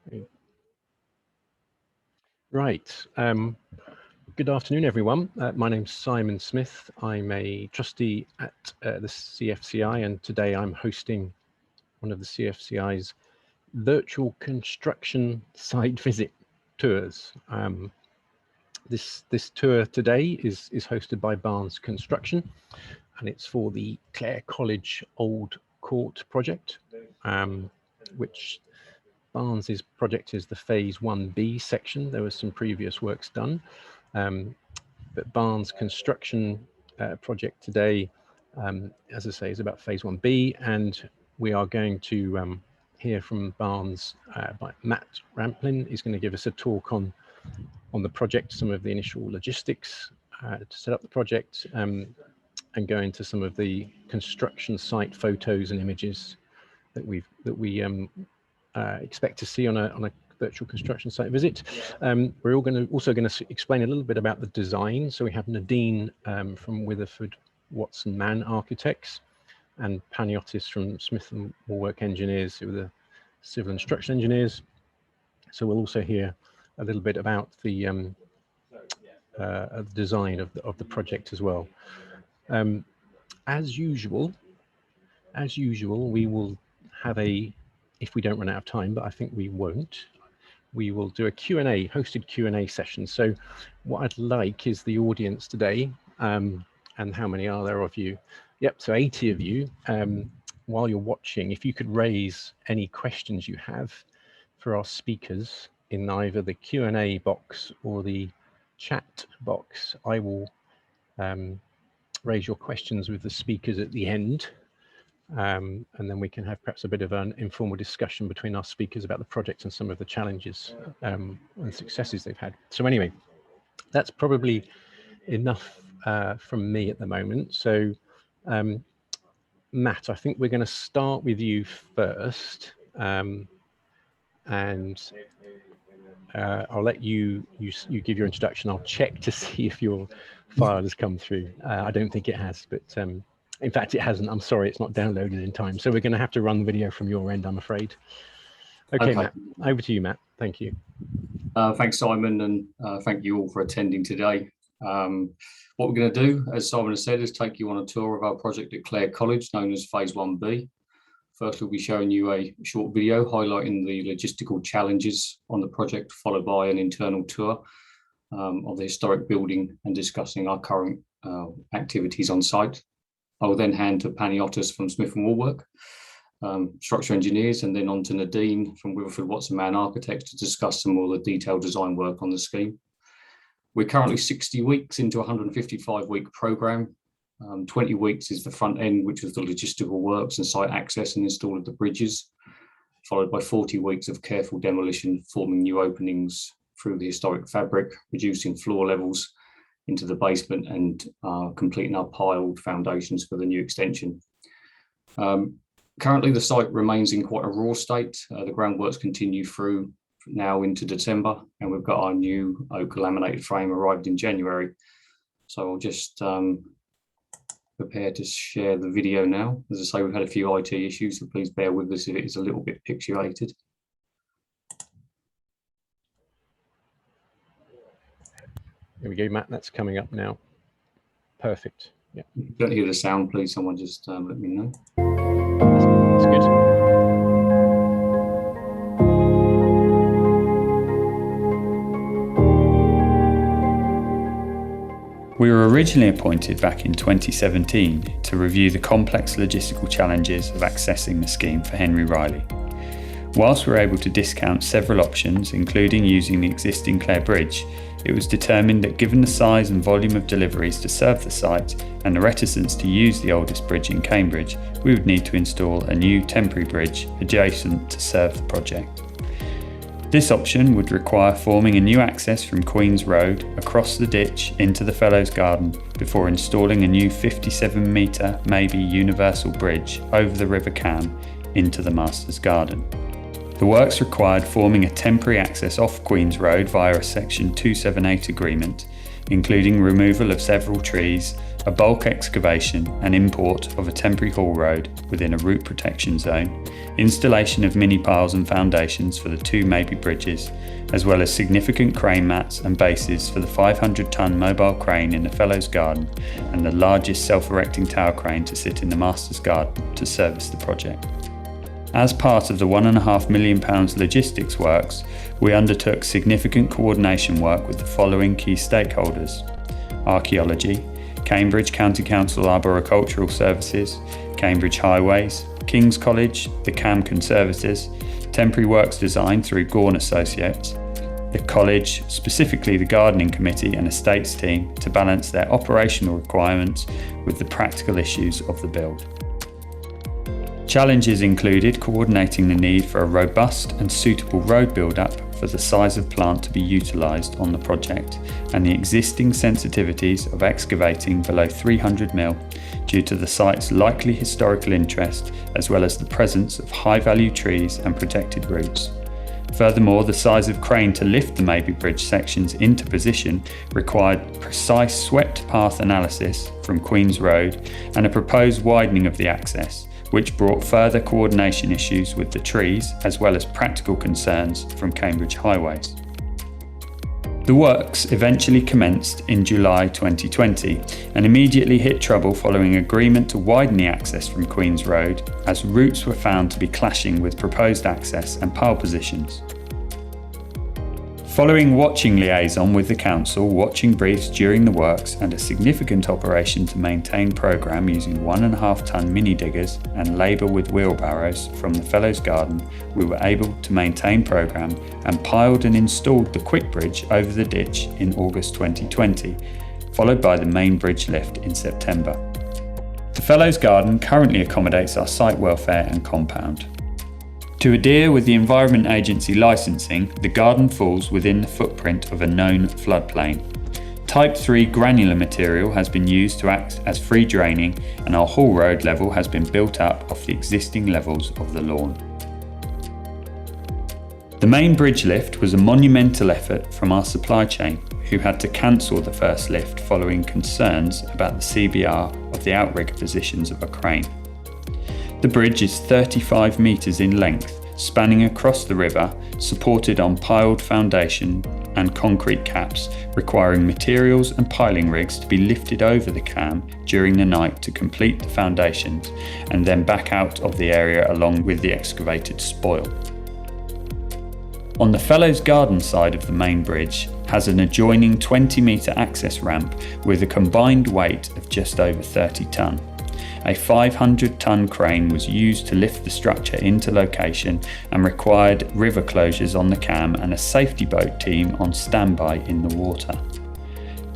Okay. Right. Good afternoon, everyone. My name's Simon Smith. I'm a trustee at the CFCI, and today I'm hosting one of the CFCI's virtual construction site visit tours. This tour today is hosted by Barnes Construction, and it's for the Clare College Old Court project, which Barnes's project is the phase 1B section. There was some previous works done, but Barnes Construction project today, as I say, is about phase 1B, and we are going to hear from Barnes by Matt Ramplin. He's going to give us a talk on the project, some of the initial logistics to set up the project, and go into some of the construction site photos and images that we expect to see on a virtual construction site visit. We're also going to explain a little bit about the design. So we have Nadine from Witherford Watson Mann Architects and Paniotis from Smith and Woolwork Engineers, who are the civil and structural engineers. So we'll also hear a little bit about the design of the project as well. As usual, we will have if we don't run out of time, but I think we won't, we will do a hosted Q&A session. So what I'd like is the audience today, and how many are there of you? Yep, so 80 of you. While you're watching, if you could raise any questions you have for our speakers in either the Q&A box or the chat box, I will raise your questions with the speakers at the end. And then we can have perhaps a bit of an informal discussion between our speakers about the project and some of the challenges and successes they've had. So anyway, that's probably enough from me at the moment. So Matt, I think we're going to start with you first, and I'll let you give your introduction. I'll check to see if your file has come through. I don't think it has, but in fact, it hasn't. I'm sorry, it's not downloaded in time. So we're going to have to run the video from your end, I'm afraid. Okay, Matt, over to you, Matt. Thank you. Thanks, Simon, and thank you all for attending today. What we're going to do, as Simon has said, is take you on a tour of our project at Clare College, known as Phase 1B. First, we'll be showing you a short video highlighting the logistical challenges on the project, followed by an internal tour of the historic building and discussing our current activities on site. I will then hand to Paniotis from Smith and Woolwork, structural engineers, and then on to Nadine from Witherford Watson Mann Architects to discuss some more of the detailed design work on the scheme. We're currently 60 weeks into a 155-week programme. 20 weeks is the front end, which was the logistical works and site access and install of the bridges, followed by 40 weeks of careful demolition, forming new openings through the historic fabric, reducing floor levels into the basement and completing our piled foundations for the new extension. Currently, the site remains in quite a raw state. The groundworks continue through now into December, and we've got our new oak laminated frame arrived in January. So I'll just prepare to share the video now. As I say, we've had a few IT issues, so please bear with us if it is a little bit pixelated. Here we go, Matt, that's coming up now. Perfect. Yeah. If you don't hear the sound, please someone just let me know. That's good. We were originally appointed back in 2017 to review the complex logistical challenges of accessing the scheme for Henry Riley. Whilst we were able to discount several options, including using the existing Clare Bridge, it was determined that given the size and volume of deliveries to serve the site and the reticence to use the oldest bridge in Cambridge, we would need to install a new temporary bridge adjacent to serve the project. This option would require forming a new access from Queen's Road across the ditch into the Fellows Garden before installing a new 57-metre maybe universal bridge over the River Cam into the Master's Garden. The works required forming a temporary access off Queen's Road via a Section 278 agreement, including removal of several trees a bulk excavation and import of a temporary haul road within a root protection zone, installation of mini piles and foundations for the 2 Maybe bridges, as well as significant crane mats and bases for the 500-ton mobile crane in the Fellows Garden and the largest self-erecting tower crane to sit in the Master's Garden to service the project. As part of the £1.5 million logistics works, we undertook significant coordination work with the following key stakeholders: Archaeology, Cambridge County Council Arboricultural Services, Cambridge Highways, King's College, the CAM Conservators, Temporary Works Design through Gorn Associates, the college, specifically the Gardening Committee and Estates team, to balance their operational requirements with the practical issues of the build. Challenges included coordinating the need for a robust and suitable road build-up for the size of plant to be utilised on the project and the existing sensitivities of excavating below 300 mm due to the site's likely historical interest as well as the presence of high-value trees and protected roots. Furthermore, the size of crane to lift the Maybe Bridge sections into position required precise swept path analysis from Queen's Road and a proposed widening of the access, which brought further coordination issues with the trees as well as practical concerns from Cambridge Highways. The works eventually commenced in July 2020 and immediately hit trouble following agreement to widen the access from Queen's Road as routes were found to be clashing with proposed access and pile positions. Following watching liaison with the council, watching briefs during the works and a significant operation to maintain programme using 1.5 tonne mini diggers and labour with wheelbarrows from the Fellows Garden, we were able to maintain programme and piled and installed the quick bridge over the ditch in August 2020, followed by the main bridge lift in September. The Fellows Garden currently accommodates our site welfare and compound. To adhere with the Environment Agency licensing, the garden falls within the footprint of a known floodplain. Type 3 granular material has been used to act as free draining and our haul road level has been built up off the existing levels of the lawn. The main bridge lift was a monumental effort from our supply chain, who had to cancel the first lift following concerns about the CBR of the outrigger positions of a crane. The bridge is 35 metres in length, spanning across the river, supported on piled foundation and concrete caps, requiring materials and piling rigs to be lifted over the cam during the night to complete the foundations and then back out of the area along with the excavated spoil. On the Fellows Garden side of the main bridge has an adjoining 20-metre access ramp with a combined weight of just over 30 tonne. A 500-ton crane was used to lift the structure into location and required river closures on the cam and a safety boat team on standby in the water.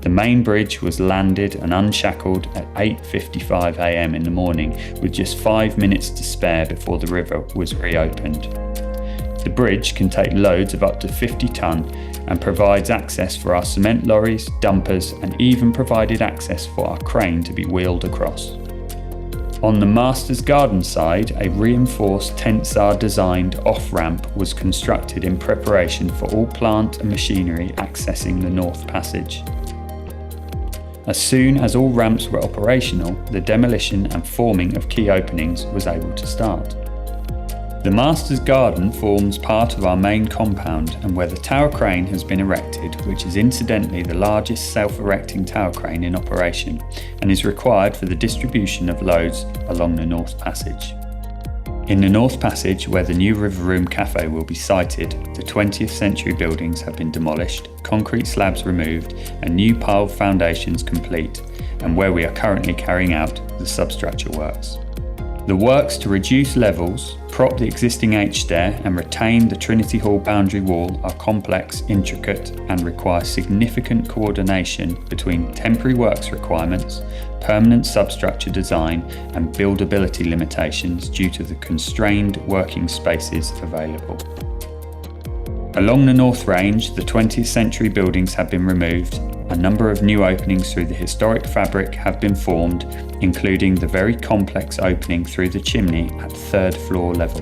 The main bridge was landed and unshackled at 8:55 a.m. in the morning with just 5 minutes to spare before the river was reopened. The bridge can take loads of up to 50 tonne and provides access for our cement lorries, dumpers and even provided access for our crane to be wheeled across. On the Master's Garden side, a reinforced tensar designed off-ramp was constructed in preparation for all plant and machinery accessing the North Passage. As soon as all ramps were operational, the demolition and forming of key openings was able to start. The Master's Garden forms part of our main compound and where the tower crane has been erected, which is incidentally the largest self-erecting tower crane in operation and is required for the distribution of loads along the North Passage. In the North Passage, where the new River Room Cafe will be sited, the 20th century buildings have been demolished, concrete slabs removed and new piled foundations complete, and where we are currently carrying out the substructure works. The works to reduce levels, prop the existing H-stair and retain the Trinity Hall boundary wall are complex, intricate and require significant coordination between temporary works requirements, permanent substructure design and buildability limitations due to the constrained working spaces available. Along the North Range, the 20th century buildings have been removed. A number of new openings through the historic fabric have been formed, including the very complex opening through the chimney at 3rd floor level.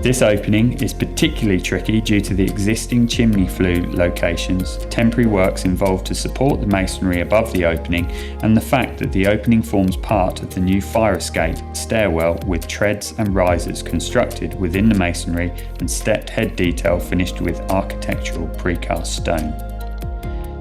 This opening is particularly tricky due to the existing chimney flue locations, temporary works involved to support the masonry above the opening, and the fact that the opening forms part of the new fire escape stairwell with treads and risers constructed within the masonry and stepped head detail finished with architectural precast stone.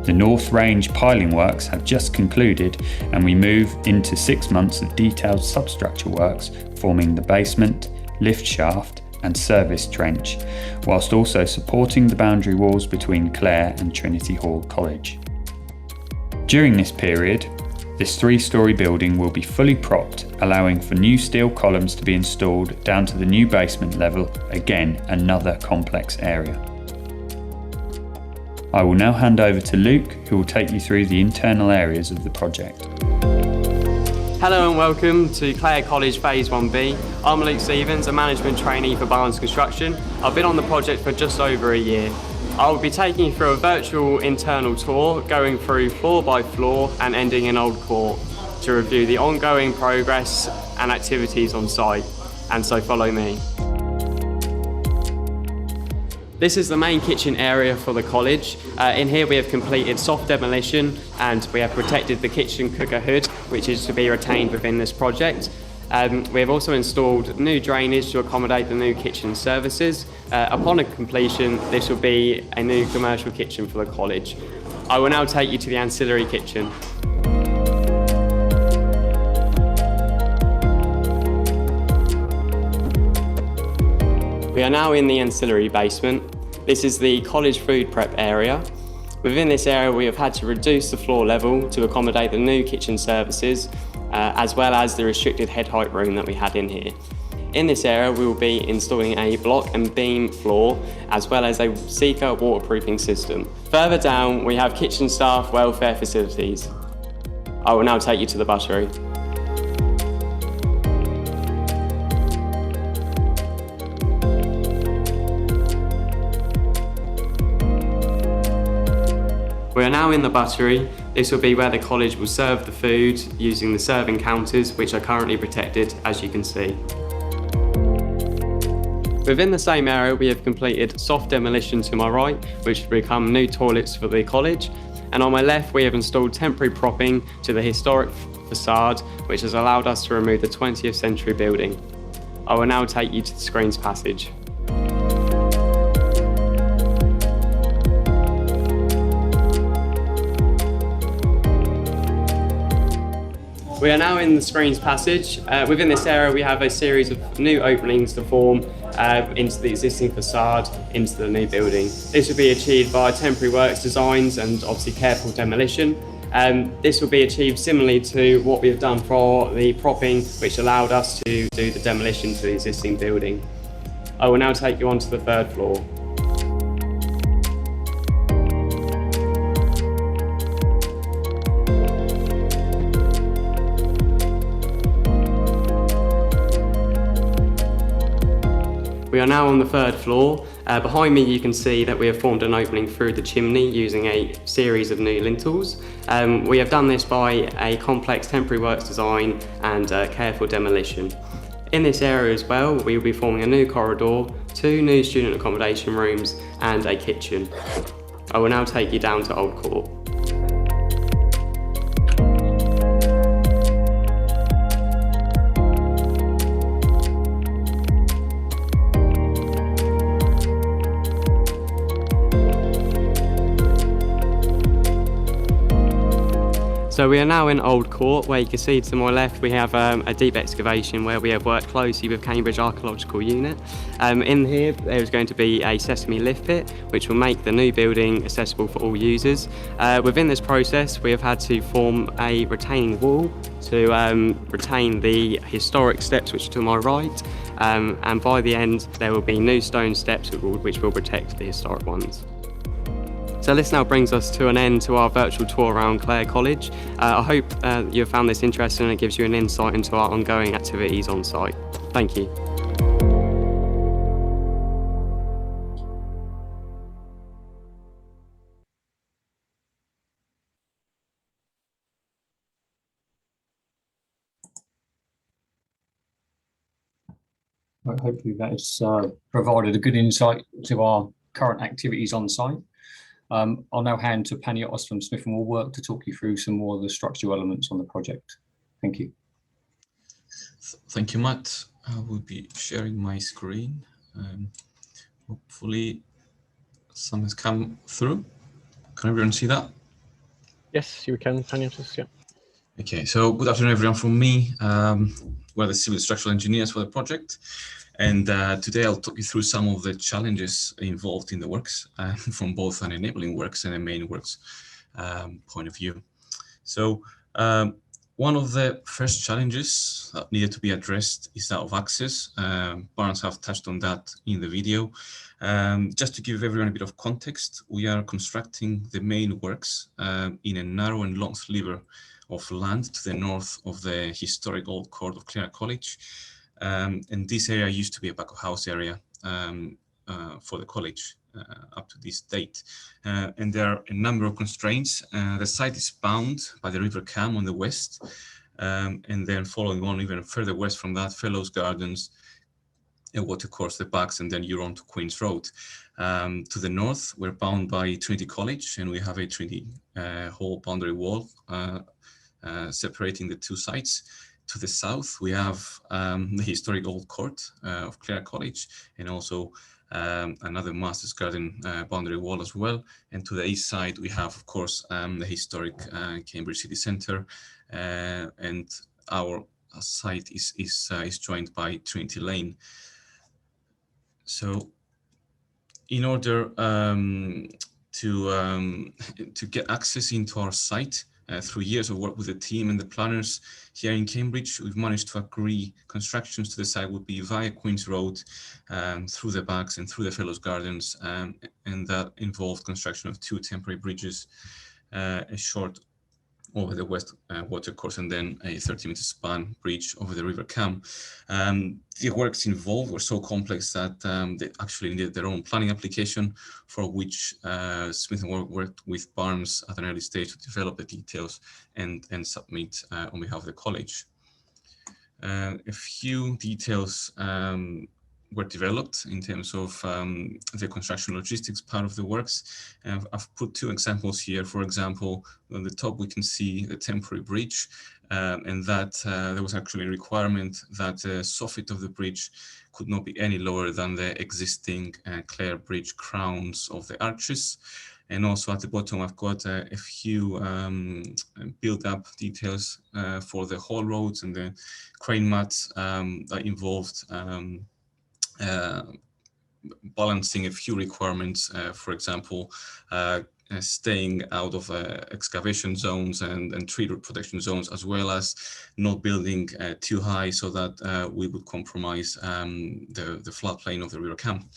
The North Range piling works have just concluded, and we move into 6 months of detailed substructure works forming the basement, lift shaft and service trench, whilst also supporting the boundary walls between Clare and Trinity Hall College. During this period, this 3-storey building will be fully propped, allowing for new steel columns to be installed down to the new basement level, again another complex area. I will now hand over to Luke, who will take you through the internal areas of the project. Hello and welcome to Clare College Phase 1B. I'm Luke Stevens, a management trainee for Barnes Construction. I've been on the project for just over a year. I will be taking you through a virtual internal tour, going through floor by floor and ending in Old Court to review the ongoing progress and activities on site. And so follow me. This is the main kitchen area for the college. In here we have completed soft demolition and we have protected the kitchen cooker hood, which is to be retained within this project. We have also installed new drainage to accommodate the new kitchen services. Upon a completion, this will be a new commercial kitchen for the college. I will now take you to the ancillary kitchen. We are now in the ancillary basement. This is the college food prep area. Within this area we have had to reduce the floor level to accommodate the new kitchen services, as well as the restricted head height room that we had in here. In this area we will be installing a block and beam floor, as well as a Seeker waterproofing system. Further down we have kitchen staff welfare facilities. I will now take you to the buttery. We are now in the buttery. This will be where the college will serve the food using the serving counters, which are currently protected, as you can see. Within the same area, we have completed soft demolition to my right, which will become new toilets for the college. And on my left, we have installed temporary propping to the historic facade, which has allowed us to remove the 20th century building. I will now take you to the screens passage. We are now in the screens passage. Within this area we have a series of new openings to form into the existing facade, into the new building. This will be achieved by temporary works designs and obviously careful demolition. This will be achieved similarly to what we have done for the propping, which allowed us to do the demolition to the existing building. I will now take you onto the 3rd floor. We are now on the 3rd floor. Behind me you can see that we have formed an opening through the chimney using a series of new lintels. We have done this by a complex temporary works design and careful demolition. In this area as well, we will be forming a new corridor, 2 new student accommodation rooms and a kitchen. I will now take you down to Old Court. So we are now in Old Court, where you can see to my left we have a deep excavation where we have worked closely with Cambridge Archaeological Unit. In here there is going to be a sesame lift pit which will make the new building accessible for all users. Within this process we have had to form a retaining wall to retain the historic steps which are to my right, and by the end there will be new stone steps which will protect the historic ones. So this now brings us to an end to our virtual tour around Clare College. I hope you have found this interesting and it gives you an insight into our ongoing activities on site. Thank you. Hopefully that has provided a good insight to our current activities on site. I'll now hand to Paniotis from Smith & Woolwork to talk you through some more of the structural elements on the project. Thank you. Thank you, Matt. I will be sharing my screen. Hopefully some has come through. Can everyone see that? Yes, you can, Paniotis, yeah. Okay, so good afternoon, everyone from me. We're the civil structural engineers for the project. And today I'll talk you through some of the challenges involved in the works from both an enabling works and a main works point of view. So one of the first challenges that needed to be addressed is that of access. Barnes have touched on that in the video. Just to give everyone a bit of context, we are constructing the main works in a narrow and long sliver of land to the north of the historic old court of Clare College. And this area used to be a back of house area for the college up to this date. And there are a number of constraints. The site is bound by the River Cam on the west, and then following on even further west from that, Fellows Gardens, a watercourse, the backs, and then you're on to Queen's Road. To the north, we're bound by Trinity College, and we have a Trinity Hall boundary wall separating the two sites. To the south, we have the historic old court of Clare College, and also another Master's Garden boundary wall as well. And to the east side, we have, of course, the historic Cambridge City Centre, and our site is joined by Trinity Lane. So, in order to get access into our site, through years of work with the team and the planners here in Cambridge, we've managed to agree constructions to the site would be via Queen's Road, through the backs and through the Fellows Gardens, and that involved construction of 2 temporary bridges, a short over the west watercourse, and then a 30-meter span bridge over the River Cam. The works involved were so complex that they actually needed their own planning application, for which Smith & Woolwork worked with Barnes at an early stage to develop the details and submit on behalf of the college. A few details were developed in terms of the construction logistics part of the works. I've put 2 examples here. For example, on the top we can see the temporary bridge, and that there was actually a requirement that the soffit of the bridge could not be any lower than the existing Clare Bridge crowns of the arches. And also at the bottom, I've got a few build-up details for the haul roads and the crane mats that involved balancing a few requirements, for example, staying out of excavation zones and tree root protection zones, as well as not building too high so that we would compromise the floodplain of the River Cam.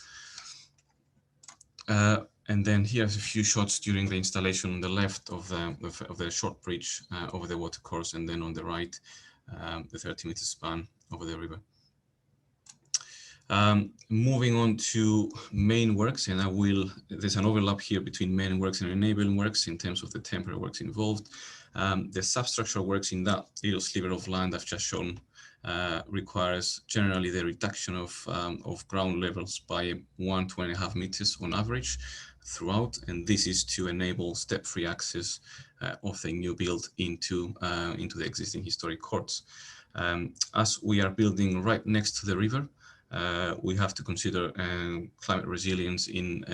And then here's a few shots during the installation on the left of the short bridge over the watercourse, and then on the right, the 30-meter span over the river. Moving on to main works, and there's an overlap here between main works and enabling works in terms of the temporary works involved. The substructural works in that little sliver of land I've just shown requires generally the reduction of ground levels by 1 to 1.5 meters on average throughout, and this is to enable step-free access of the new build into the existing historic courts. As we are building right next to the river, we have to consider climate resilience and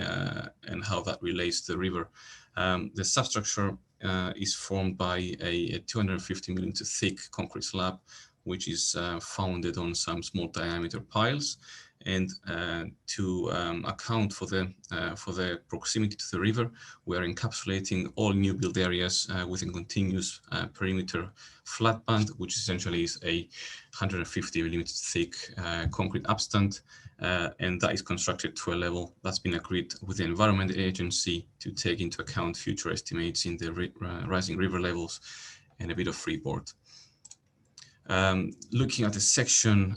how that relates to the river. The substructure is formed by a 250 millimeter thick concrete slab, which is founded on some small diameter piles. And to account for the proximity to the river, we are encapsulating all new build areas with a continuous perimeter flat band, which essentially is a 150 millimeter thick concrete upstand, and that is constructed to a level that's been agreed with the Environment Agency to take into account future estimates in the rising river levels and a bit of freeboard. Looking at the section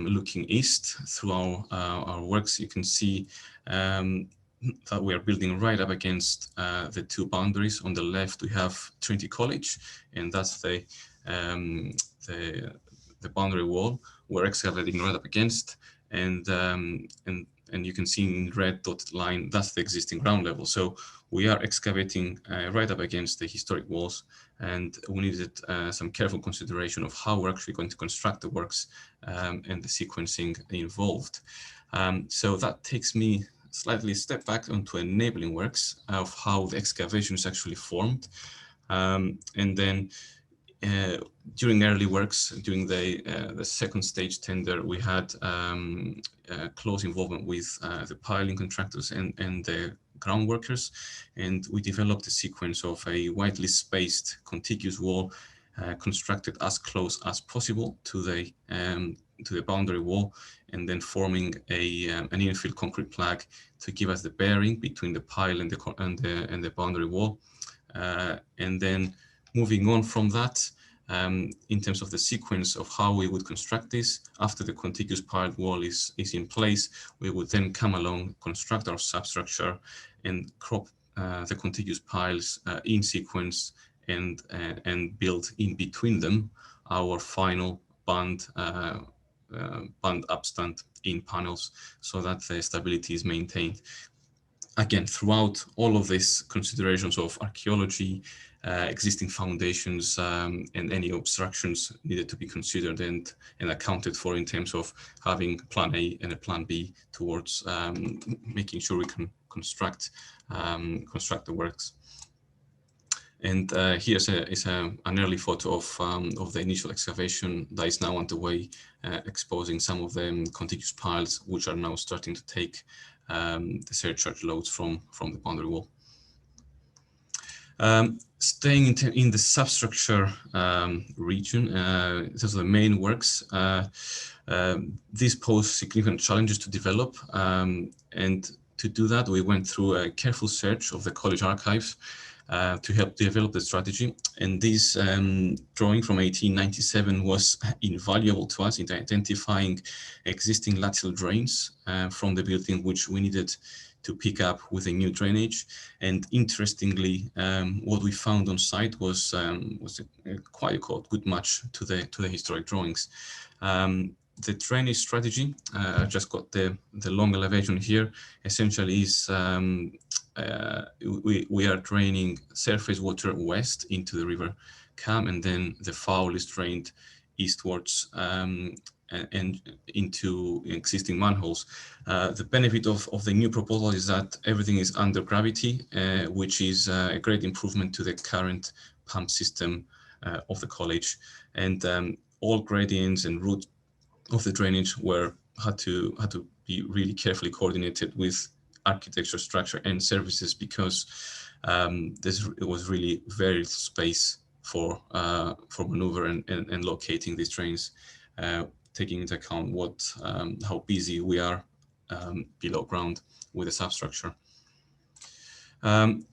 looking east through our works, you can see that we are building right up against the 2 boundaries. On the left, we have Trinity College, and that's the boundary wall we're excavating right up against. and you can see in red dotted line, that's the existing ground level. So we are excavating right up against the historic walls, and we needed some careful consideration of how we're actually going to construct the works and the sequencing involved. So that takes me slightly step back onto enabling works of how the excavation is actually formed. And then during early works, during the second stage tender, we had close involvement with the piling contractors and the ground workers, and we developed a sequence of a widely spaced contiguous wall constructed as close as possible to the boundary wall, and then forming an infill concrete plug to give us the bearing between the pile and the boundary wall, and then moving on from that, in terms of the sequence of how we would construct this, after the contiguous piled wall is in place, we would then come along, construct our substructure, and crop the contiguous piles in sequence, and build in between them our final band upstand in panels, so that the stability is maintained. Again, throughout all of these considerations of archaeology, existing foundations, and any obstructions needed to be considered and accounted for in terms of having plan A and a plan B towards making sure we can construct the works. And here's an early photo of the initial excavation that is now underway, exposing some of the contiguous piles, which are now starting to take the surcharge loads from the boundary wall. Staying in the substructure region, those are the main works. These pose significant challenges to develop, and to do that, we went through a careful search of the college archives to help develop the strategy. And this drawing from 1897 was invaluable to us in identifying existing lateral drains from the building, which we needed to pick up with a new drainage. And interestingly, what we found on site was quite a good match to the historic drawings. The drainage strategy, I just got the long elevation here, essentially is we are draining surface water west into the river Cam, and then the foul is drained eastwards and into existing manholes. The benefit of the new proposal is that everything is under gravity, which is a great improvement to the current pump system of the college. And all gradients and routes of the drainage had to be really carefully coordinated with architecture, structure, and services, because it was really very space for maneuver and locating these drains, taking into account how busy we are below ground with the substructure. And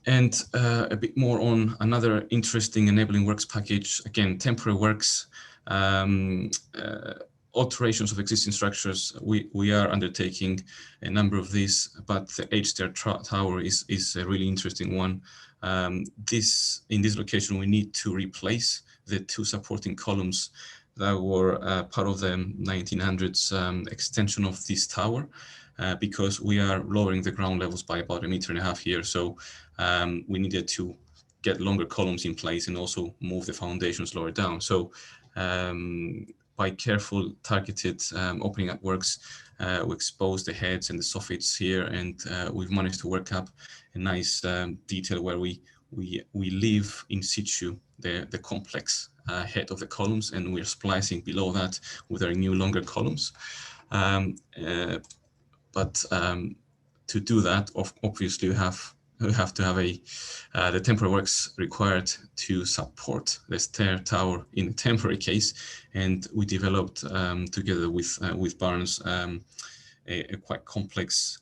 a bit more on another interesting enabling works package. Again, temporary works, alterations of existing structures. We are undertaking a number of these, but the H-stair tower is a really interesting one. In this location, we need to replace the two supporting columns that were part of the 1900s extension of this tower, because we are lowering the ground levels by about 1.5 meters here. So we needed to get longer columns in place and also move the foundations lower down. So by careful targeted opening up works, we exposed the heads and the soffits here, and we've managed to work up a nice detail where we leave in situ the complex head of the columns, and we're splicing below that with our new longer columns. But to do that, obviously we have to have the temporary works required to support the stair tower in the temporary case, and we developed together with Barnes a quite complex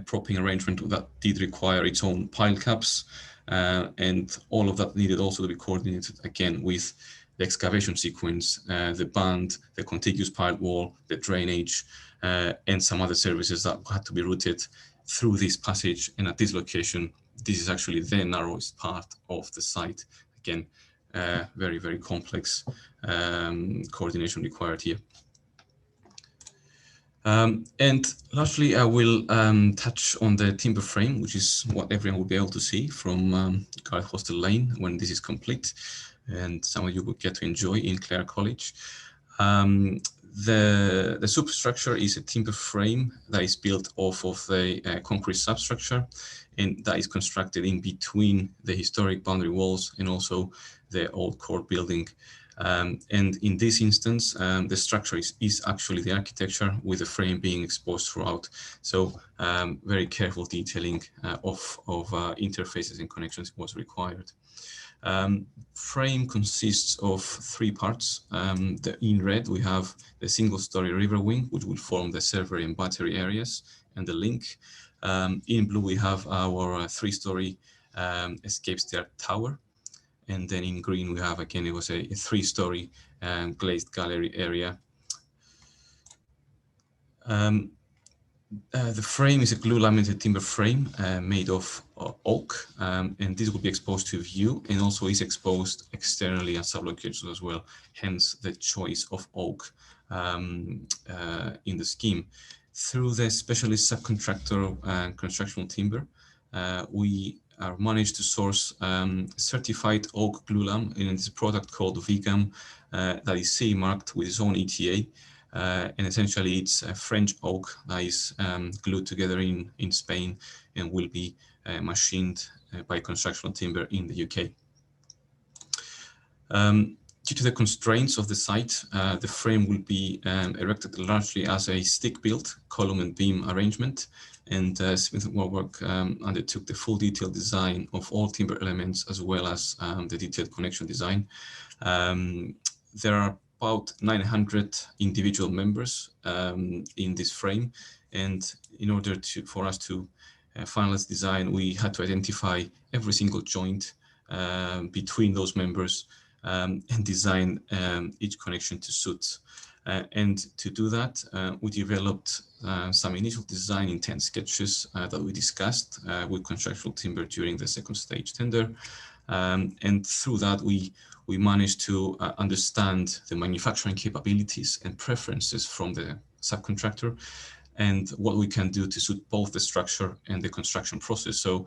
propping arrangement that did require its own pile caps, and all of that needed also to be coordinated again with the excavation sequence, the band, the contiguous piled wall, the drainage, and some other services that had to be routed through this passage. And at this location, this is actually the narrowest part of the site. Again, very, very complex coordination required here. And lastly, I will touch on the timber frame, which is what everyone will be able to see from Gareth Hostel Lane when this is complete, and some of you will get to enjoy in Clare College. The superstructure is a timber frame that is built off of the concrete substructure, and that is constructed in between the historic boundary walls and also the old core building. And in this instance, the structure is actually the architecture, with the frame being exposed throughout. So very careful detailing of interfaces and connections was required. Frame consists of 3 parts. In red, we have the single-story river wing, which will form the server and battery areas and the link. In blue, we have our 3-story escape stair tower. And then in green, we have, again, it was a 3-story glazed gallery area. The frame is a glue laminated timber frame made of oak, and this will be exposed to view and also is exposed externally as sublocations as well, hence the choice of oak in the scheme. Through the specialist subcontractor constructional timber, we are managed to source certified oak glue lam in this product called Vigam that is CE marked with its own ETA. And essentially it's a French oak that is glued together in Spain and will be machined by constructional timber in the UK. Due to the constraints of the site, the frame will be erected largely as a stick-built column and beam arrangement, and Smith & Warburg undertook the full detailed design of all timber elements as well as the detailed connection design. There are about 900 individual members in this frame, and in order for us to finalize design, we had to identify every single joint between those members and design each connection to suit. And to do that, we developed some initial design intent sketches that we discussed with constructional timber during the second stage tender. And through that, we managed to understand the manufacturing capabilities and preferences from the subcontractor and what we can do to suit both the structure and the construction process. So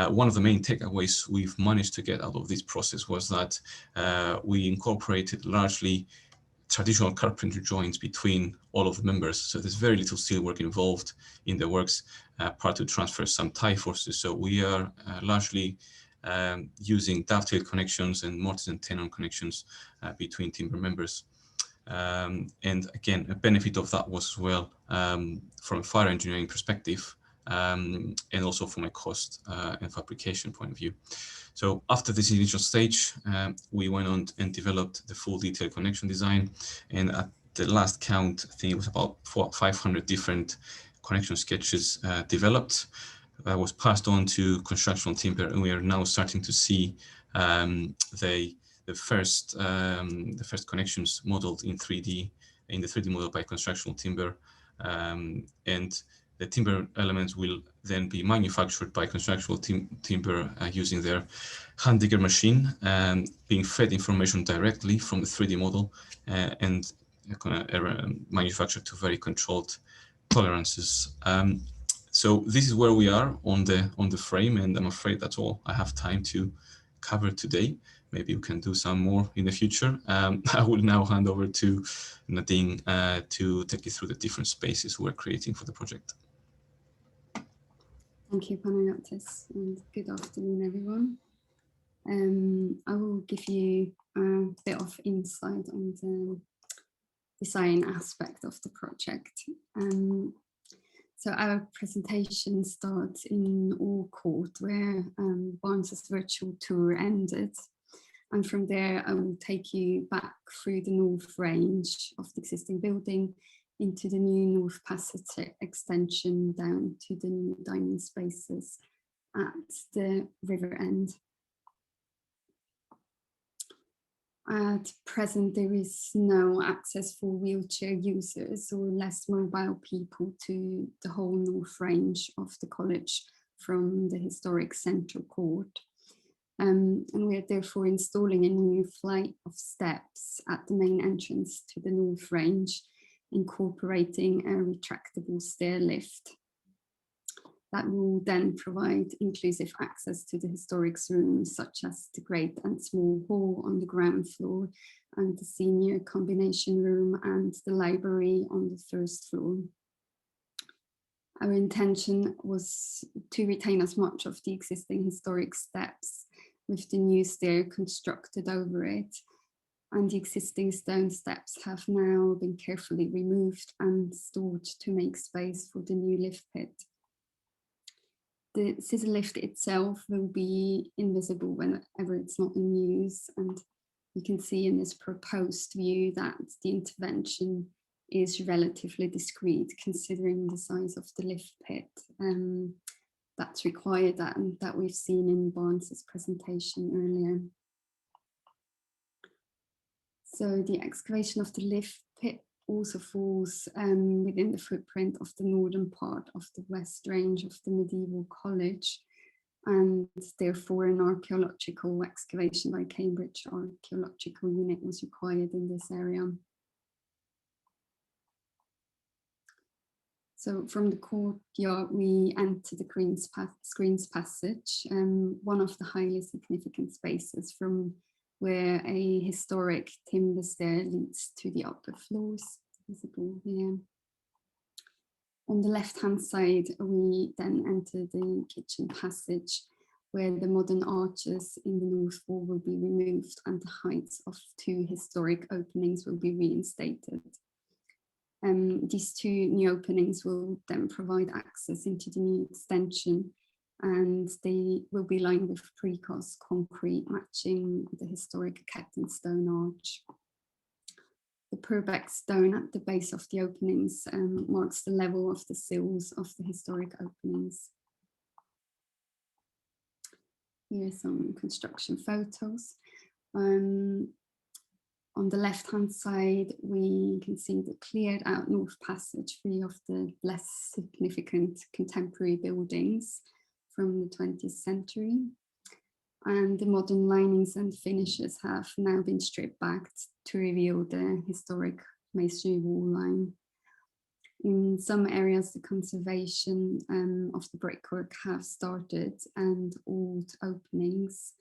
one of the main takeaways we've managed to get out of this process was that we incorporated largely traditional carpentry joints between all of the members. So there's very little steelwork involved in the works, part to transfer some tie forces. So we are largely using dovetail connections and mortise and tenon connections between timber members. And again, a benefit of that was as well from a fire engineering perspective and also from a cost and fabrication point of view. So after this initial stage, we went on and developed the full detailed connection design. And at the last count, I think it was about 500 different connection sketches developed. That was passed on to constructional timber, and we are now starting to see the first connections modeled in 3D, in the 3D model by constructional timber, and the timber elements will then be manufactured by constructional timber using their hand digger machine, being fed information directly from the 3D model and manufactured to very controlled tolerances. So this is where we are on the frame, and I'm afraid that's all I have time to cover today. Maybe we can do some more in the future. I will now hand over to Nadine to take you through the different spaces we're creating for the project. Thank you, Panagiotis, and good afternoon, everyone. I will give you a bit of insight on the design aspect of the project. So our presentation starts in All Court, where Barnes's virtual tour ended. And from there, I will take you back through the north range of the existing building into the new North Passage extension down to the new dining spaces at the river end. At present, there is no access for wheelchair users or less mobile people to the whole north range of the college from the historic central court. And we are therefore installing a new flight of steps at the main entrance to the north range incorporating a retractable stair lift that will then provide inclusive access to the historic rooms, such as the great and small hall on the ground floor, and the senior combination room and the library on the first floor. Our intention was to retain as much of the existing historic steps with the new stair constructed over it, and the existing stone steps have now been carefully removed and stored to make space for the new lift pit. The scissor lift itself will be invisible whenever it's not in use, and you can see in this proposed view that the intervention is relatively discreet considering the size of the lift pit that's required and that we've seen in Barnes's presentation earlier. So the excavation of the lift pit also falls within the footprint of the northern part of the west range of the medieval college, and therefore an archaeological excavation by Cambridge Archaeological Unit was required in this area. So from the courtyard, we enter the Screens Passage, one of the highly significant spaces from where a historic timber stair leads to the upper floors, visible here. On the left-hand side, we then enter the kitchen passage, where the modern arches in the north wall will be removed and the heights of two historic openings will be reinstated. These two new openings will then provide access into the new extension, and they will be lined with precast concrete matching the historic Ketton stone arch. The Purbeck stone at the base of the openings marks the level of the sills of the historic openings. Here are some construction photos. On the left-hand side, we can see the cleared out north passage, free of the less significant contemporary buildings from the 20th century. And the modern linings and finishes have now been stripped back to reveal the historic masonry wall line. In some areas, the conservation of the brickwork have started, and old openings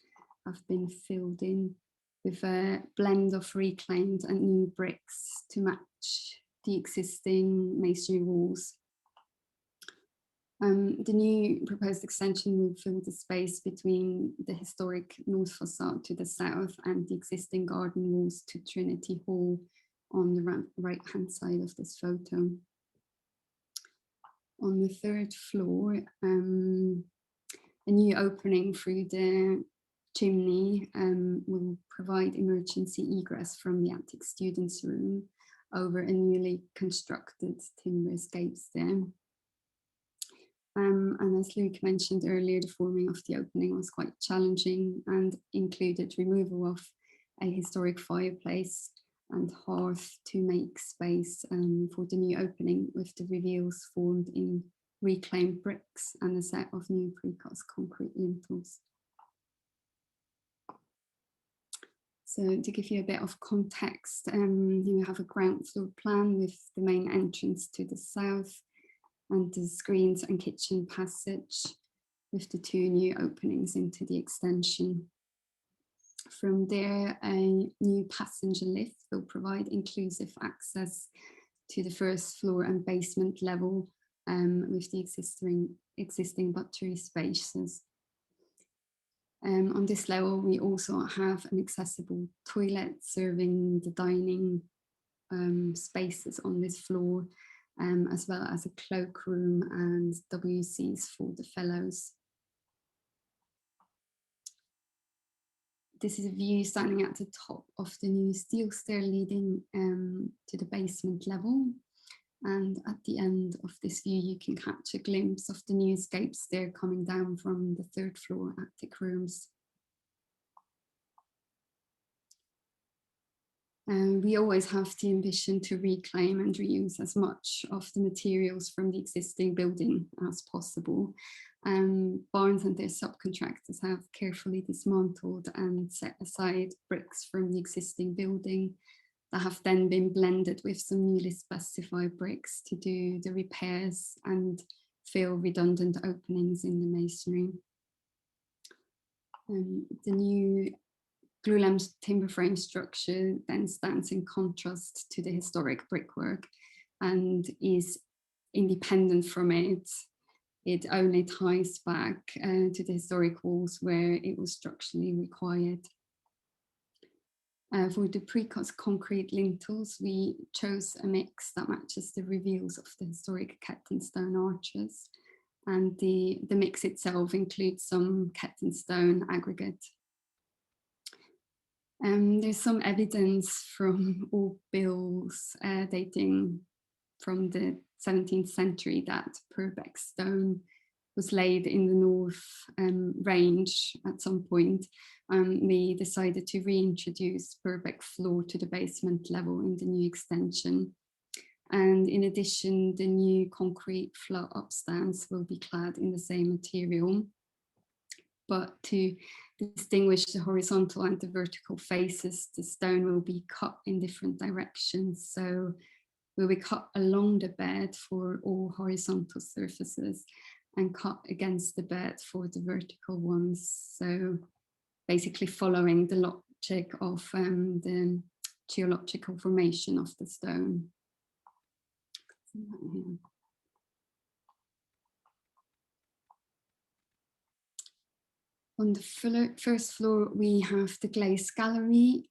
have been filled in with a blend of reclaimed and new bricks to match the existing masonry walls. The new proposed extension will fill the space between the historic north facade to the south and the existing garden walls to Trinity Hall on the right-hand side of this photo. On the third floor, a new opening through the chimney will provide emergency egress from the attic students' room over a newly constructed timber escape stair. And as Luke mentioned earlier, the forming of the opening was quite challenging and included removal of a historic fireplace and hearth to make space for the new opening, with the reveals formed in reclaimed bricks and a set of new precast concrete lintels. So to give you a bit of context, you have a ground floor plan with the main entrance to the south and the screens and kitchen passage with the two new openings into the extension. From there, a new passenger lift will provide inclusive access to the first floor and basement level with the existing buttery spaces. On this level, we also have an accessible toilet serving the dining spaces on this floor, as well as a cloakroom and WCs for the fellows. This is a view standing at the top of the new steel stair leading to the basement level. And at the end of this view, you can catch a glimpse of the new escape stair coming down from the third floor attic rooms. We always have the ambition to reclaim and reuse as much of the materials from the existing building as possible. Barnes and their subcontractors have carefully dismantled and set aside bricks from the existing building that have then been blended with some newly specified bricks to do the repairs and fill redundant openings in the masonry. The new glulam timber frame structure then stands in contrast to the historic brickwork and is independent from it. It only ties back to the historic walls where it was structurally required. For the precast concrete lintels, we chose a mix that matches the reveals of the historic Ketton stone arches, and the mix itself includes some Ketton stone aggregate. There's some evidence from old bills dating from the 17th century that Purbeck stone was laid in the north range at some point. We decided to reintroduce Purbeck floor to the basement level in the new extension. And in addition, the new concrete flat upstands will be clad in the same material. But to distinguish the horizontal and the vertical faces, the stone will be cut in different directions. So will be cut along the bed for all horizontal surfaces and cut against the bed for the vertical ones. So basically following the logic of the geological formation of the stone. On the first floor, we have the glazed gallery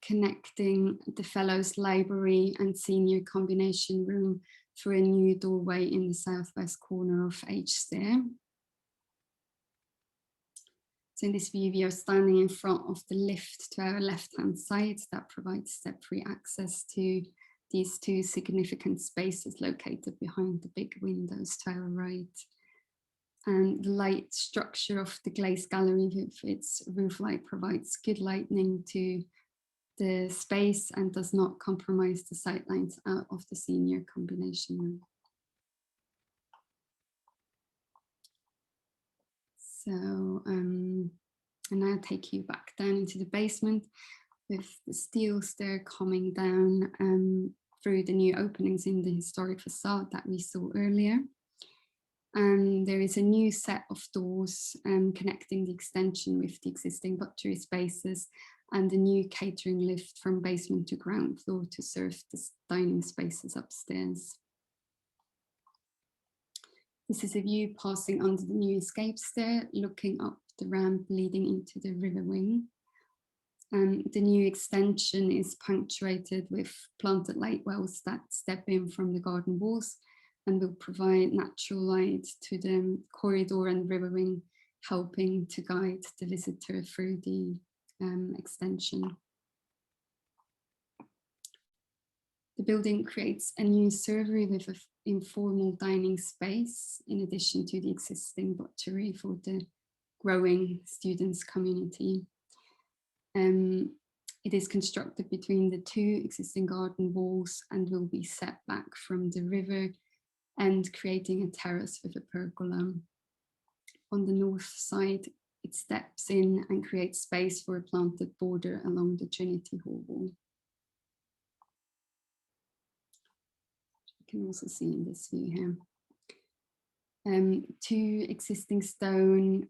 connecting the fellows library and senior combination room through a new doorway in the southwest corner of H stair. So in this view, we are standing in front of the lift to our left-hand side that provides step-free access to these two significant spaces located behind the big windows to our right. And the light structure of the glazed gallery with its roof light provides good lighting to the space and does not compromise the sightlines out of the senior combination room. So and I'll take you back down into the basement with the steel stair coming down through the new openings in the historic facade that we saw earlier. And there is a new set of doors connecting the extension with the existing buttery spaces and a new catering lift from basement to ground floor to serve the dining spaces upstairs. This is a view passing under the new escape stair, looking up the ramp leading into the river wing. The new extension is punctuated with planted light wells that step in from the garden walls and will provide natural light to the corridor and river wing, helping to guide the visitor through the extension. The building creates a new servery with an informal dining space, in addition to the existing buttery for the growing students' community. It is constructed between the two existing garden walls and will be set back from the river and creating a terrace with a pergola. On the north side, it steps in and creates space for a planted border along the Trinity Hall wall. You can also see in this view here. Two existing stone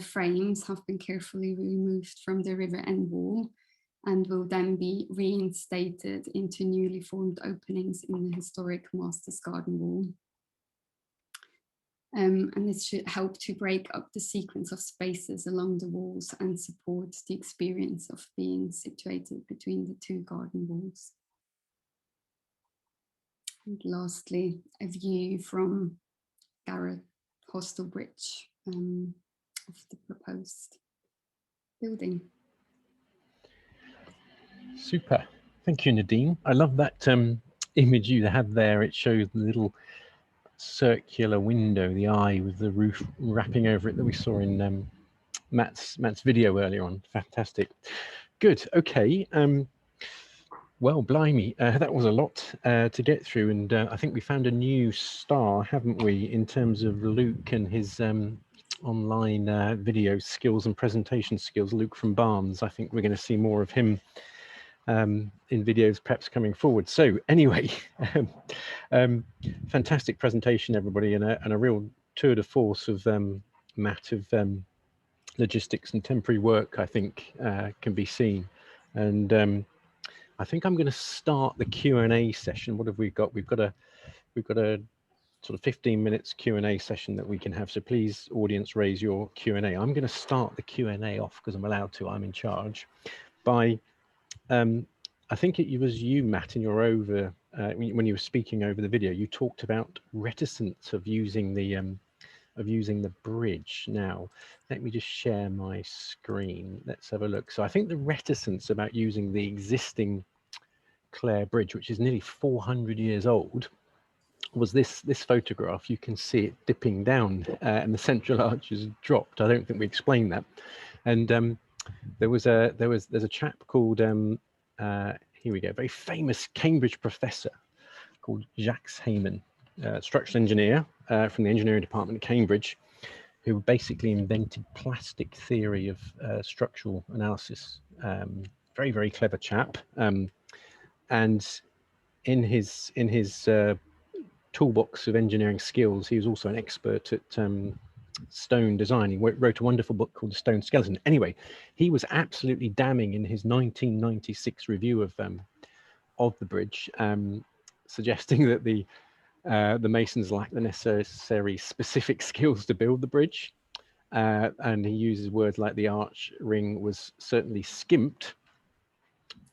frames have been carefully removed from the river end wall and will then be reinstated into newly formed openings in the historic Master's Garden wall. And this should help to break up the sequence of spaces along the walls and support the experience of being situated between the two garden walls. And lastly, a view from Garrett Hostel Bridge of the proposed building. Super. Thank you, Nadine. I love that image you have there. It shows the little circular window, the eye with the roof wrapping over it that we saw in Matt's video earlier on. Fantastic. Good. Okay. Well, blimey, that was a lot to get through, and I think we found a new star, haven't we, in terms of Luke and his online video skills and presentation skills. Luke from Barnes. I think we're going to see more of him in videos perhaps coming forward. So anyway, fantastic presentation, everybody, and a real tour de force of Matt of logistics and temporary work, I think, can be seen. And I think I'm going to start the Q&A session. What have we got? We've got a sort of 15 minutes Q&A session that we can have. So please, audience, raise your Q&A. I'm going to start the Q&A off because I'm allowed to. I'm in charge. By I think it was you, Matt, in your when you were speaking over the video, you talked about reticence of using the bridge. Now, let me just share my screen. Let's have a look. So I think the reticence about using the existing Clare Bridge, which is nearly 400 years old, was this photograph. You can see it dipping down and the central arch is dropped. I don't think we explained that. And there's a chap called here we go, very famous Cambridge professor called Jacques Heyman, structural engineer from the engineering department at Cambridge, who basically invented plastic theory of structural analysis. Very, very clever chap. And in his toolbox of engineering skills, he was also an expert at stone design. He wrote a wonderful book called The Stone Skeleton. Anyway, he was absolutely damning in his 1996 review of the bridge, suggesting that the masons lack the necessary specific skills to build the bridge. And he uses words like the arch ring was certainly skimped.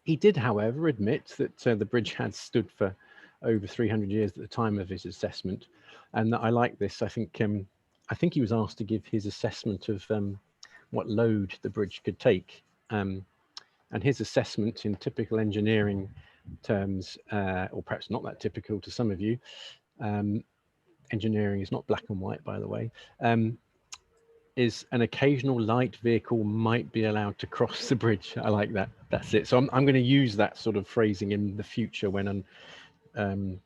He did, however, admit that the bridge had stood for over 300 years at the time of his assessment. And I like this. I think he was asked to give his assessment of what load the bridge could take. And his assessment in typical engineering terms, or perhaps not that typical to some of you, engineering is not black and white, by the way, is an occasional light vehicle might be allowed to cross the bridge. I like that. That's it. So I'm going to use that sort of phrasing in the future when an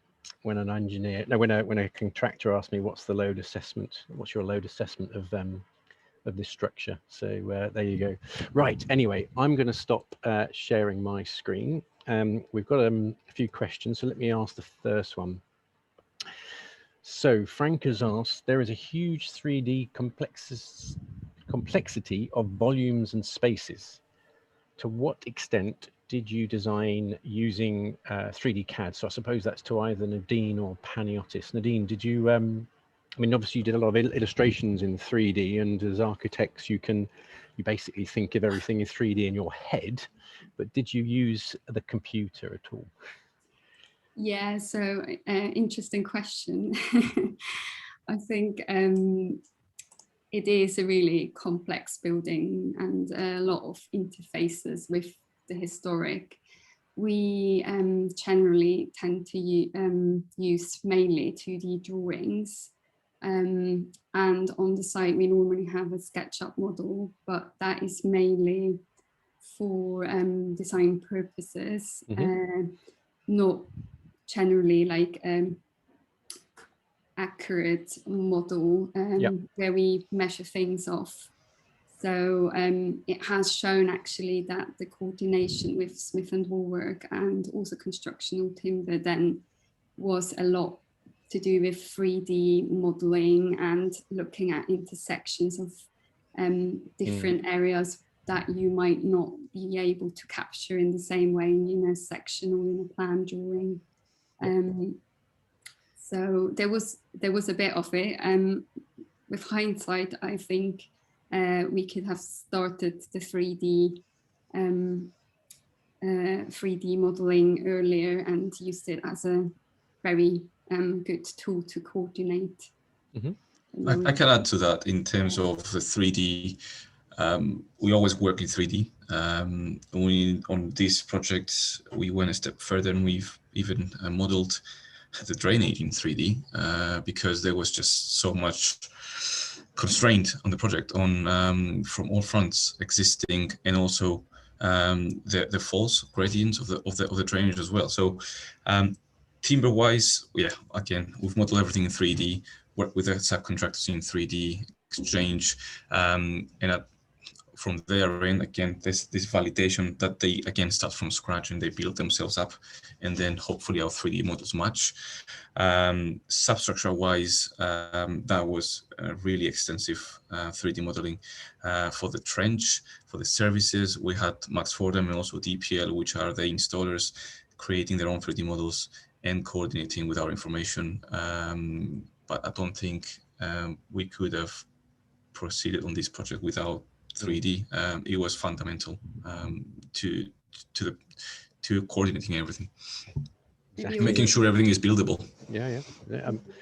engineer, no, when a contractor asks me what's the load assessment, what's your load assessment of this structure. So there you go. Right. Anyway, I'm going to stop sharing my screen. We've got a few questions, so let me ask the first one. So Frank has asked, there is a huge 3D complexity of volumes and spaces. To what extent did you design using 3D CAD? So I suppose that's to either Nadine or Paniotis. Nadine, did you, I mean, obviously you did a lot of illustrations in 3D, and as architects, you basically think of everything in 3D in your head, but did you use the computer at all? Yeah, so interesting question. I think it is a really complex building and a lot of interfaces with the historic. We generally tend to use mainly 2D drawings. And on the site, we normally have a SketchUp model, but that is mainly for design purposes, not generally like accurate model where we measure things off. So it has shown actually that the coordination with Smith and Woolwork and also constructional timber then was a lot to do with 3D modeling and looking at intersections of different areas that you might not be able to capture in the same way in a section or in a plan drawing. So there was a bit of it. With hindsight, I think we could have started the 3D modeling earlier and used it as a very good tool to coordinate. I can add to that in terms of the 3D. We always work in 3D. On this project, we went a step further and we've even modeled the drainage in 3D because there was just so much constraint on the project from all fronts existing, and also the false gradients of the drainage as well. So timber wise, yeah, again, we've modeled everything in 3D, worked with the subcontractors in 3D, exchange, and from there in, again, this validation that they again start from scratch and they build themselves up, and then hopefully our 3D models match. Substructure wise, that was really extensive 3D modeling for the trench, for the services. We had Max Fordham and also DPL, which are the installers, creating their own 3D models and coordinating with our information. But I don't think we could have proceeded on this project without 3D. It was fundamental to coordinating everything, Exactly. making sure everything is buildable. Yeah.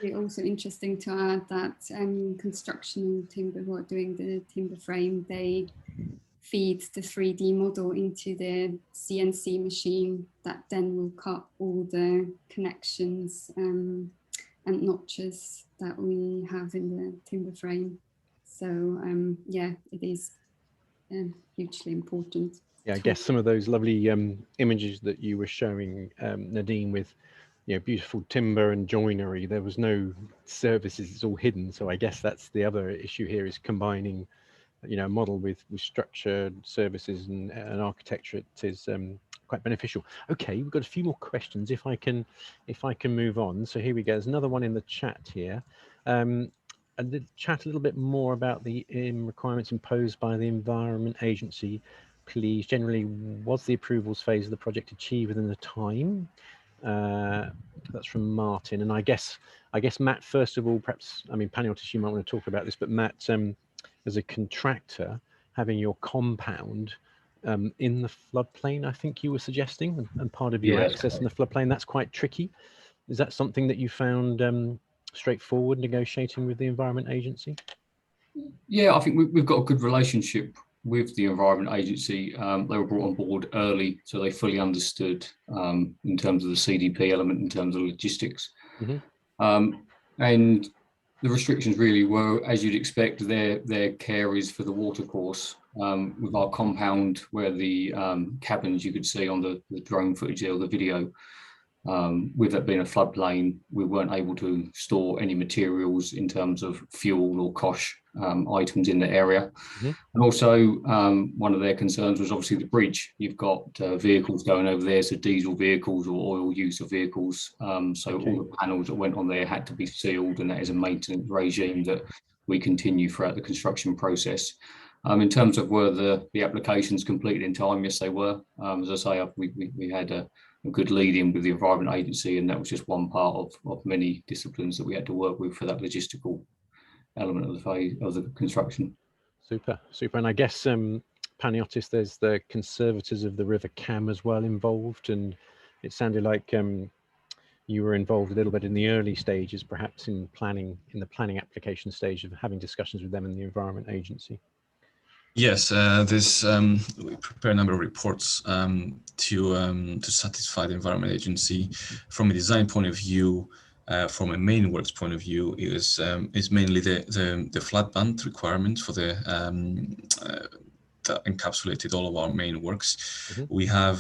It's also interesting to add that construction timber, who are doing the timber frame, they feed the 3D model into the CNC machine that then will cut all the connections and notches that we have in the timber frame. So yeah, it is hugely important. Yeah, I guess some of those lovely images that you were showing, Nadine, with beautiful timber and joinery, there was no services, it's all hidden. So I guess that's the other issue here, is combining a model with structured services and architecture. It is quite beneficial. Okay, we've got a few more questions if I can move on. So here we go. There's another one in the chat here. I did chat a little bit more about the requirements imposed by the Environment Agency. Please, generally, was the approvals phase of the project achieved within the time? That's from Martin. And I guess Matt, first of all, perhaps, I mean, Paniotis, you might want to talk about this, but Matt, as a contractor, having your compound in the floodplain, I think you were suggesting, and part of your access in the floodplain, that's quite tricky. Is that something that you found straightforward negotiating with the Environment Agency? Yeah, I think we've got a good relationship with the Environment Agency. They were brought on board early, so they fully understood in terms of the CDP element, in terms of logistics. And the restrictions really were, as you'd expect, their care is for the watercourse. With our compound, where the cabins you could see on the drone footage there, or the video, with that being a floodplain, we weren't able to store any materials in terms of fuel or kosh items in the area. And also, one of their concerns was obviously the bridge. You've got vehicles going over there, so diesel vehicles or oil use of vehicles. So all the panels that went on there had to be sealed, and that is a maintenance regime that we continue throughout the construction process. In terms of were the applications completed in time, yes, they were. As I say, we had a good lead in with the Environment Agency, and that was just one part of many disciplines that we had to work with for that logistical element of the phase of the construction. Super. And I guess, Paniotis, there's the conservators of the River Cam as well involved, and it sounded like you were involved a little bit in the early stages, perhaps in the planning application stage, of having discussions with them and the Environment Agency. Yes, we prepare a number of reports to satisfy the Environment Agency. From a design point of view, from a main works point of view, is mainly the flat band requirements for that encapsulated all of our main works. We have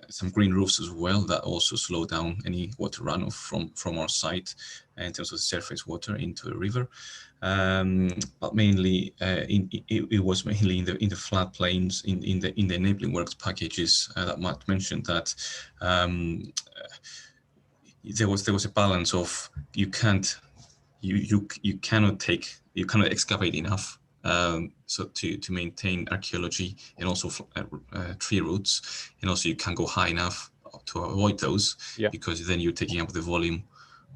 some green roofs as well that also slow down any water runoff from our site in terms of surface water into the river. But mainly, it was mainly in the floodplains, in the enabling works packages that Matt mentioned, that there was a balance of you cannot excavate enough so to maintain archaeology, and also tree roots, and also you can't go high enough to avoid those, because then you're taking up the volume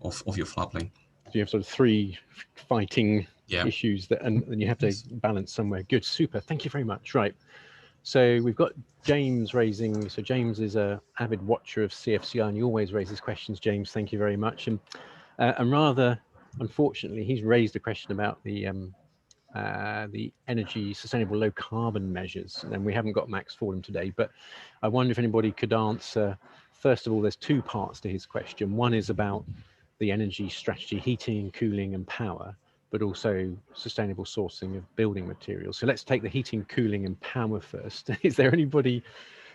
of your floodplain. So you have sort of three fighting issues and you have to balance somewhere. Good, super. Thank you very much. Right. So we've got James raising. So James is a avid watcher of CFCI, and he always raises questions. James, thank you very much. And rather unfortunately, he's raised a question about the energy sustainable low carbon measures, and we haven't got Max Fordham today, but I wonder if anybody could answer. First of all, there's two parts to his question. One is about the energy strategy, heating and cooling and power, but also sustainable sourcing of building materials. So let's take the heating, cooling and power first. Is there anybody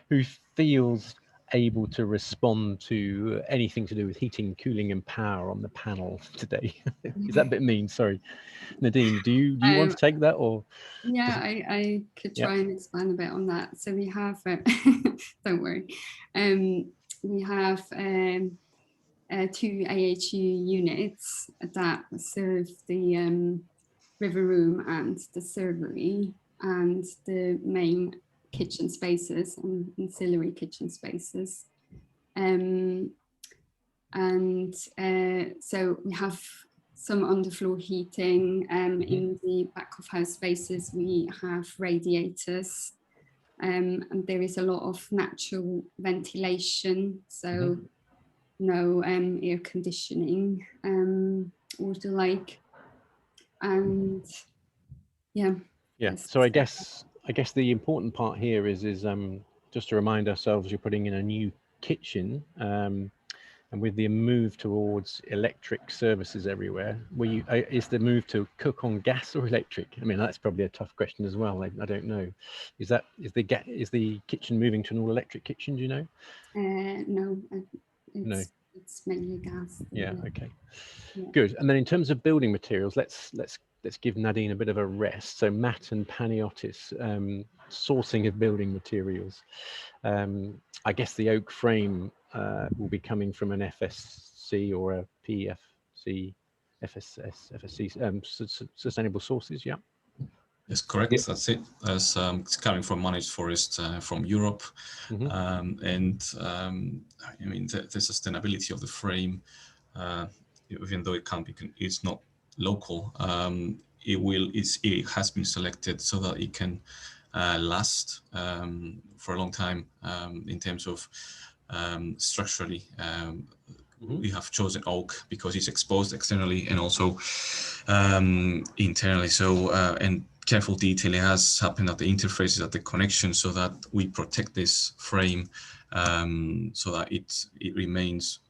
who feels able to respond to anything to do with heating, cooling, and power on the panel today. Is that a bit mean? Sorry, Nadine. Do you want to take that, or? Yeah, I could try and expand a bit on that. So we have, don't worry, we have 2 AHU units that serve the river room and the servery and the main kitchen spaces and ancillary kitchen spaces. So we have some underfloor heating. In the back of house spaces, we have radiators, and there is a lot of natural ventilation, so no air conditioning or the like. And yeah. So I guess the important part here is just to remind ourselves, you're putting in a new kitchen, and with the move towards electric services everywhere, is the move to cook on gas or electric? I mean, that's probably a tough question as well. I don't know. Is the kitchen moving to an all electric kitchen? Do you know? No. No. It's mainly gas. Yeah. Okay. Yeah. Good. And then in terms of building materials, let's give Nadine a bit of a rest. So Matt and Paniotis, sourcing of building materials. I guess the oak frame will be coming from an FSC or a PFC, FSC, sustainable sources. Yeah. Yes, correct. Yeah. That's it. As it's coming from managed forest from Europe, and I mean the sustainability of the frame, even though it's not local, it has been selected so that it can last for a long time. In terms of structurally, we have chosen oak because it's exposed externally and also internally. So and careful detailing has happened at the interfaces, at the connection, so that we protect this frame so that it remains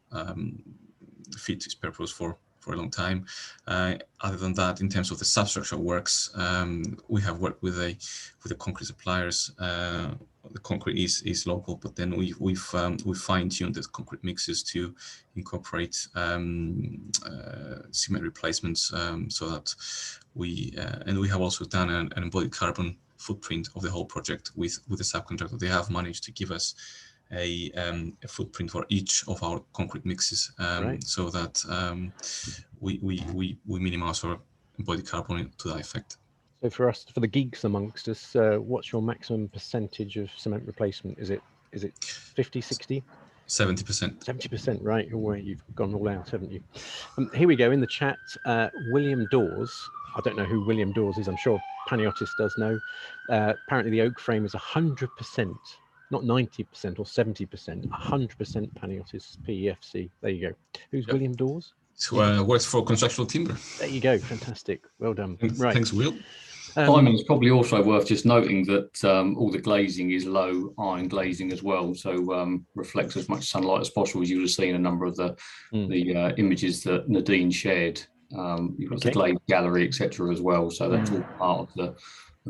fit its purpose for a long time. Other than that, in terms of the substructure works, we have worked with the concrete suppliers. The concrete is local, but then we fine-tuned the concrete mixes to incorporate cement replacements, so that we have also done an embodied carbon footprint of the whole project with the subcontractor. They have managed to give us a footprint for each of our concrete mixes, so that we minimize our embodied carbon to that effect. So for the geeks amongst us, what's your maximum percentage of cement replacement? Is it 50, 60? 70%. 70%, right? Oh, you've gone all out, haven't you? Here we go in the chat. William Dawes. I don't know who William Dawes is. I'm sure Paniotis does know. Apparently the oak frame is 100%, not 90% or 70%, 100% Paniotis PEFC. There you go. Who's William Dawes? So works for Constructional Timber. There you go. Fantastic. Well done. Thanks, Will. Simon, it's probably also worth just noting that all the glazing is low iron glazing as well, so reflects as much sunlight as possible, as you would have seen a number of the images that Nadine shared. You've got the glazed gallery, etc. as well, so that's all part of the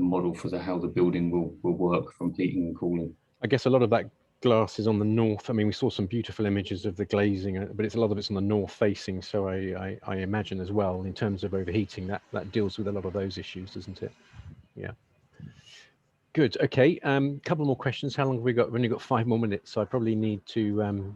model for how the building will work from heating and cooling. I guess a lot of that glass is on the north. I mean, we saw some beautiful images of the glazing, but a lot of it's on the north facing, so I imagine as well, in terms of overheating, that deals with a lot of those issues, doesn't it? Yeah. Good. Okay. Couple more questions. How long have we got? We've only got 5 more minutes, so I probably need to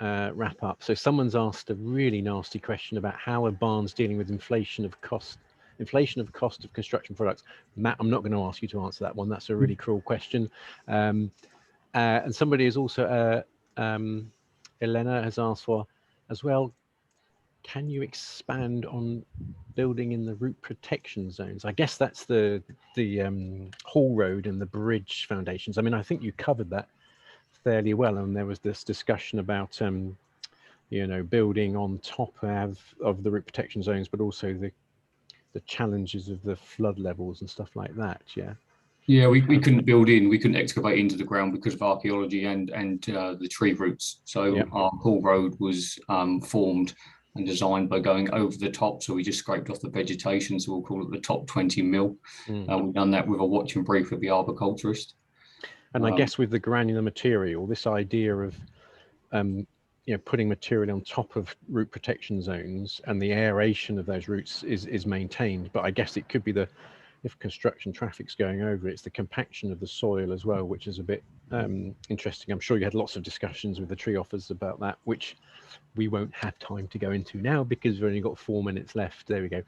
wrap up. So someone's asked a really nasty question about how are barns dealing with inflation of cost of construction products. Matt, I'm not going to ask you to answer that one. That's a really cruel question. And somebody is also, Elena has asked for as well, can you expand on building in the root protection zones? I guess that's the Hall Road and the bridge foundations. I mean, I think you covered that fairly well. And there was this discussion about, building on top of the root protection zones, but also the challenges of the flood levels and stuff like that. Yeah. Yeah, we couldn't we couldn't excavate into the ground because of archaeology and the tree roots. So our Hall Road was formed and designed by going over the top. So we just scraped off the vegetation. So we'll call it the top 20 mil. We've done that with a watch and brief of the arboriculturist. And I guess with the granular material, this idea of putting material on top of root protection zones and the aeration of those roots is maintained. But I guess it could be if construction traffic's going over, it's the compaction of the soil as well, which is a bit interesting. I'm sure you had lots of discussions with the tree offers about that, which we won't have time to go into now because we've only got 4 minutes left. There we go.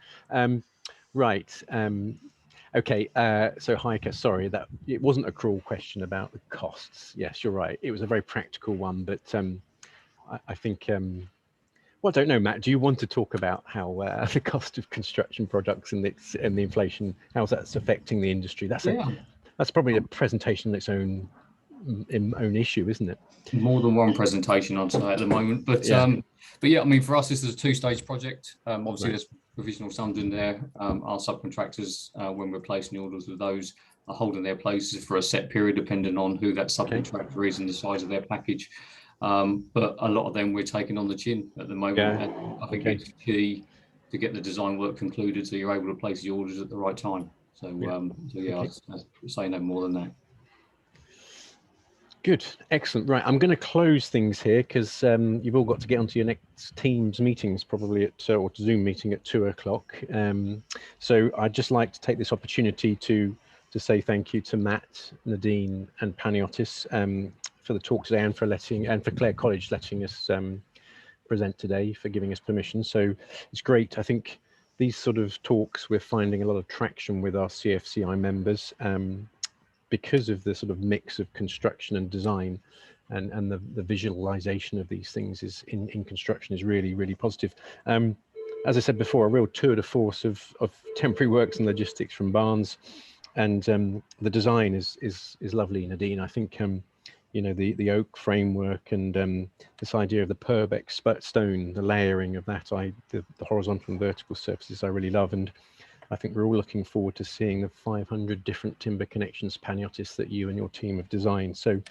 Right. Okay. So Heike, sorry that it wasn't a cruel question about the costs. Yes, you're right. It was a very practical one, but I think, well, I don't know, Matt, do you want to talk about how the cost of construction products and the inflation, how that's affecting the industry? That's probably a presentation in its own issue, isn't it? More than one presentation I'd say at the moment, but yeah, I mean, for us, this is a two-stage project. Obviously, there's provisional sums in there. Our subcontractors, when we're placing orders with those, are holding their places for a set period, depending on who that subcontractor is and the size of their package. But a lot of them we're taking on the chin at the moment. And I think it's key to get the design work concluded so you're able to place the orders at the right time. So, I'd say no more than that. Good, excellent. Right, I'm going to close things here because you've all got to get onto your next Teams meetings, probably or Zoom meeting at 2 o'clock. So I'd just like to take this opportunity to say thank you to Matt, Nadine, and Paniotis for the talk today, and for Clare College letting us present today, for giving us permission. So it's great. I think these sort of talks, we're finding a lot of traction with our CFCI members because of the sort of mix of construction and design, and the visualization of these things is in construction is really, really positive. As I said before, a real tour de force of temporary works and logistics from Barnes, and the design is lovely, Nadine. I think the oak framework and this idea of the Purbeck stone, the layering of that, the horizontal and vertical surfaces I really love, and I think we're all looking forward to seeing the 500 different timber connections, Paniotis, that you and your team have designed. So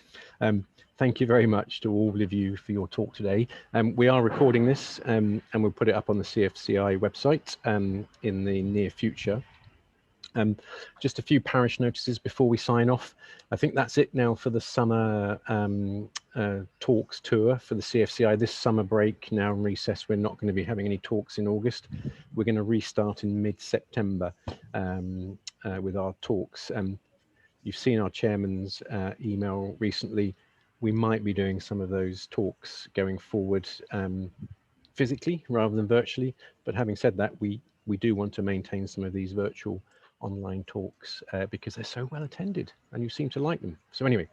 thank you very much to all of you for your talk today. We are recording this and we'll put it up on the CFCI website in the near future. Just a few parish notices before we sign off. I think that's it now for the summer talks tour for the CFCI. This summer break, now in recess, we're not going to be having any talks in August. We're going to restart in mid-September with our talks. You've seen our chairman's email recently. We might be doing some of those talks going forward physically rather than virtually. But having said that, we do want to maintain some of these virtual online talks because they're so well attended and you seem to like them. So anyway,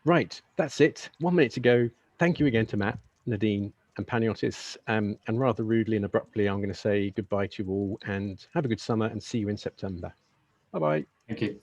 right, that's it. 1 minute to go. Thank you again to Matt, Nadine, and Paniotis. And rather rudely and abruptly, I'm going to say goodbye to you all and have a good summer and see you in September. Bye-bye. Thank you.